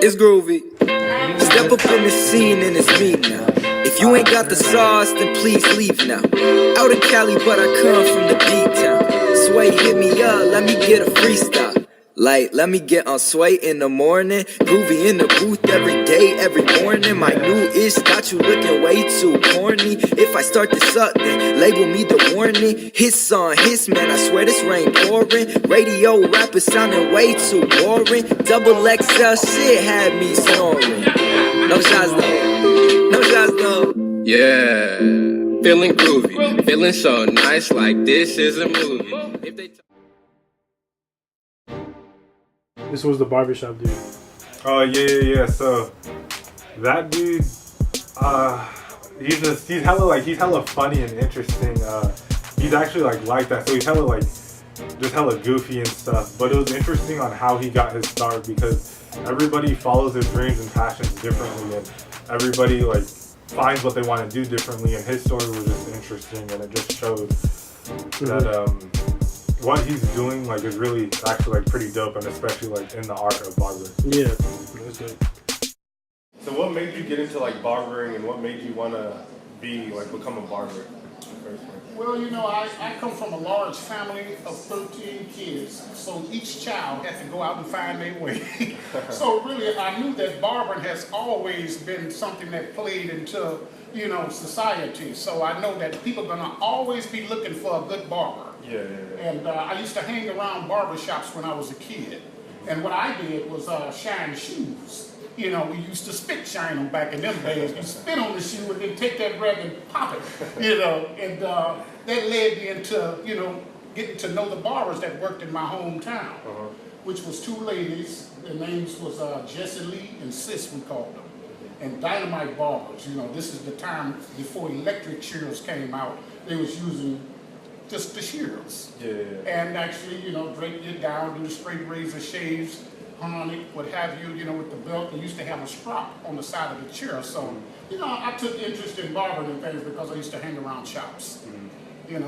It's groovy. Step up in the scene and it's me now. If you ain't got the sauce, then please leave now. Out in Cali, but I come from the D-town. Sway, hit me up, let me get a freestyle. Like, let me get on Sway in the morning. Groovy in the booth every day, every morning. My new-ish got you looking way too corny. If I start this up, then label me the warning. His song, his man, I swear this rain pouring. Radio rappers sounding way too boring. Double XL shit had me snoring. No shots though, no shots though. Yeah, feeling groovy, feeling so nice like this is a movie. If they This was the Barbershop dude. Oh yeah. So that dude, he's hella funny and interesting. He's actually like that. So he's hella just hella goofy and stuff. But it was interesting on how he got his start because everybody follows their dreams and passions differently, and everybody finds what they want to do differently. And his story was just interesting, and it just showed that what he's doing is really actually pretty dope, and especially in the art of barbering. Yeah, that's good. So what made you get into barbering, and what made you want to become a barber? Well, I come from a large family of 13 kids, so each child had to go out and find their way. So really, I knew that barbering has always been something that played into, society. So I know that people are gonna always be looking for a good barber. Yeah. And I used to hang around barbershops when I was a kid. And what I did was shine shoes. We used to spit shine them back in them days. You spit on the shoe and then take that rag and pop it, And that led me into, getting to know the barbers that worked in my hometown, which was two ladies. Their names was Jessie Lee and Sis, we called them. And dynamite barbers. This is the time before electric shears came out. They was using just the shears. Yeah. And actually, drape it down, do the straight razor shaves, harness, what have you, with the belt. They used to have a strap on the side of the chair. So, I took interest in barbering and things because I used to hang around shops. And then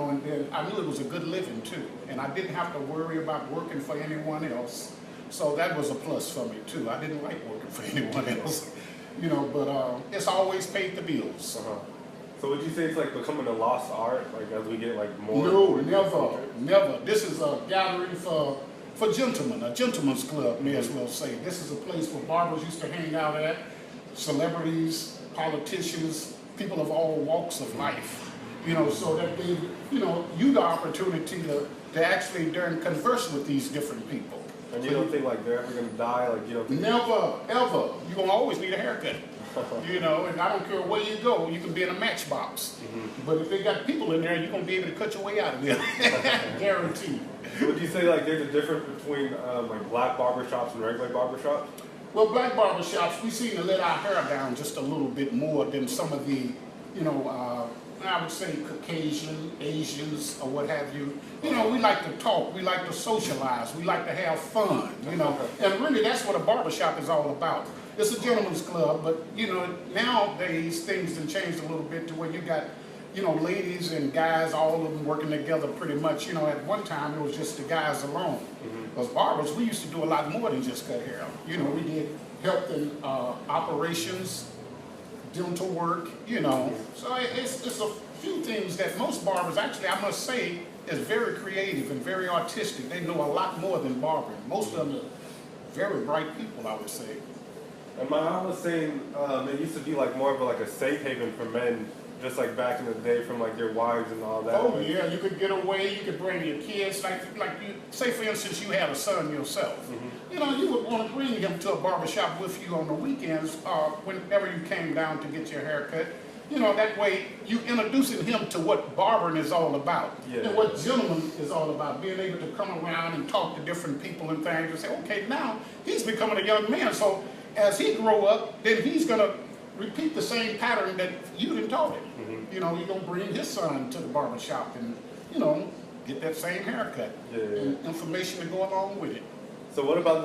I knew it was a good living too. And I didn't have to worry about working for anyone else. So that was a plus for me too. I didn't like working for anyone else, but it's always paid the bills. So would you say it's becoming a lost art, as we get more? No, never. This is a gathering for gentlemen, a gentleman's club, may as well say. This is a place where barbers used to hang out at, celebrities, politicians, people of all walks of life. So that gave you the opportunity to actually converse with these different people. And you don't think they're ever gonna die? You don't think never, ever. You're gonna always need a haircut. And I don't care where you go, you can be in a matchbox. But if they got people in there, you're gonna be able to cut your way out of there. Guaranteed. Would you say there's a difference between black barbershops and regular barbershops? Well, black barbershops, we seem to let our hair down just a little bit more than some of the, I would say Caucasian, Asians, or what have you. We like to talk, we like to socialize, we like to have fun, And really that's what a barbershop is all about. It's a gentleman's club, but nowadays things have changed a little bit to where you got, ladies and guys, all of them working together pretty much. At one time it was just the guys alone. Because barbers, we used to do a lot more than just cut hair. We did health and operations, dental work, So it's a few things that most barbers, actually I must say, is very creative and very artistic. They know a lot more than barbering. Most of them are very bright people, I would say. And my mom was saying it used to be more of a safe haven for men, just back in the day from their wives and all that. Oh yeah, you could get away, you could bring your kids, you say for instance you had a son yourself. You would want to bring him to a barbershop with you on the weekends whenever you came down to get your hair cut. That way you introducing him to what barbering is all about. And what gentleman is all about, being able to come around and talk to different people and things and say, okay, now he's becoming a young man, so as he grow up, then he's going to repeat the same pattern that you done taught him. You're going to bring his son to the barbershop and, get that same haircut and information to go along with it. So what about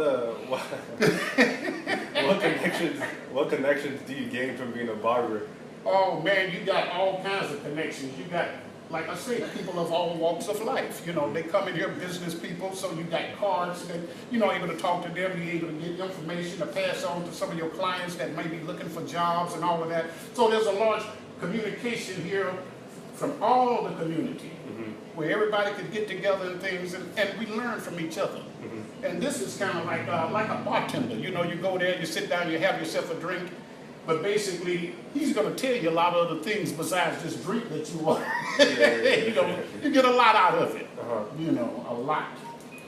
what connections do you gain from being a barber? Oh man, you got all kinds of connections. You got like I say, people of all walks of life. You know, they come in here, business people, so you got cards that, you know, able to talk to them, you're able to get information to pass on to some of your clients that may be looking for jobs and all of that. So there's a large communication here from all the community, where everybody could get together and things, and we learn from each other. And this is kind of like a bartender. You know, you go there, you sit down, you have yourself a drink, but basically, he's going to tell you a lot of other things besides this drink that you want. You know, you get a lot out of it. You know, a lot.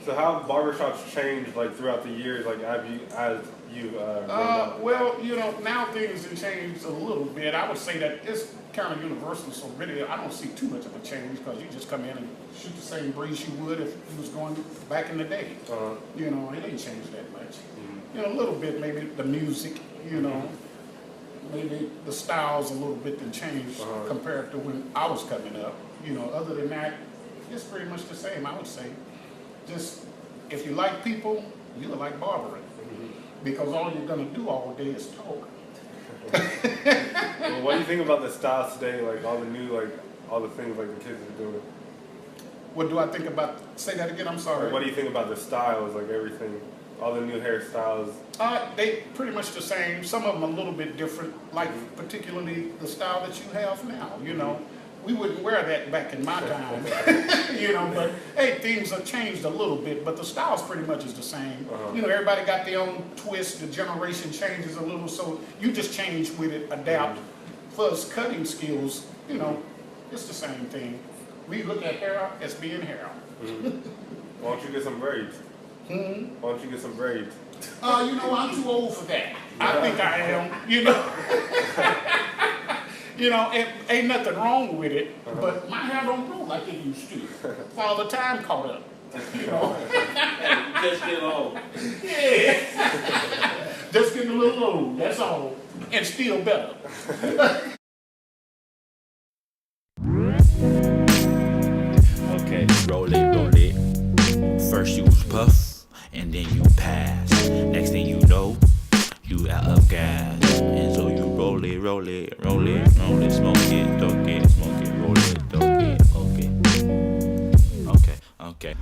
So how have barbershops changed like throughout the years, like as you grown up? Well, you know, now things have changed a little bit. I would say that it's kind of universal, so really I don't see too much of a change because you just come in and shoot the same breeze you would if you was going back in the day. You know, it ain't changed that much. You know, a little bit, maybe the music, you know, maybe the styles a little bit that changed compared to when I was coming up. You know, other than that, it's pretty much the same, I would say. Just, if you like people, you'll like barbering. Because all you're going to do all day is talk. Well, what do you think about the styles today, like all the new, like all the things like the kids are doing? What do I think about, say that again, I'm sorry. Like, what do you think about the styles, like everything, all the new hairstyles? They pretty much the same. Some of them a little bit different, like particularly the style that you have now, you know. We wouldn't wear that back in my time, you know, but hey, things have changed a little bit, but the styles pretty much is the same. You know, everybody got their own twist, the generation changes a little, so you just change with it, adapt. For us cutting skills, you know, it's the same thing. We look at hair as being hair. Why don't you get some braids? Why don't you get some braids? You know, I'm too old for that. I think I am, you know. You know, it ain't nothing wrong with it, but my hair don't grow like it used to. Father Time caught up, you know. Just get old. Yeah. Just getting a little old, that's all. And still better. Okay, roll it. First you puff, and then you pass. Next thing you know, you out of gas. And so you roll it, smoke it, dope it, roll it, dope it, okay.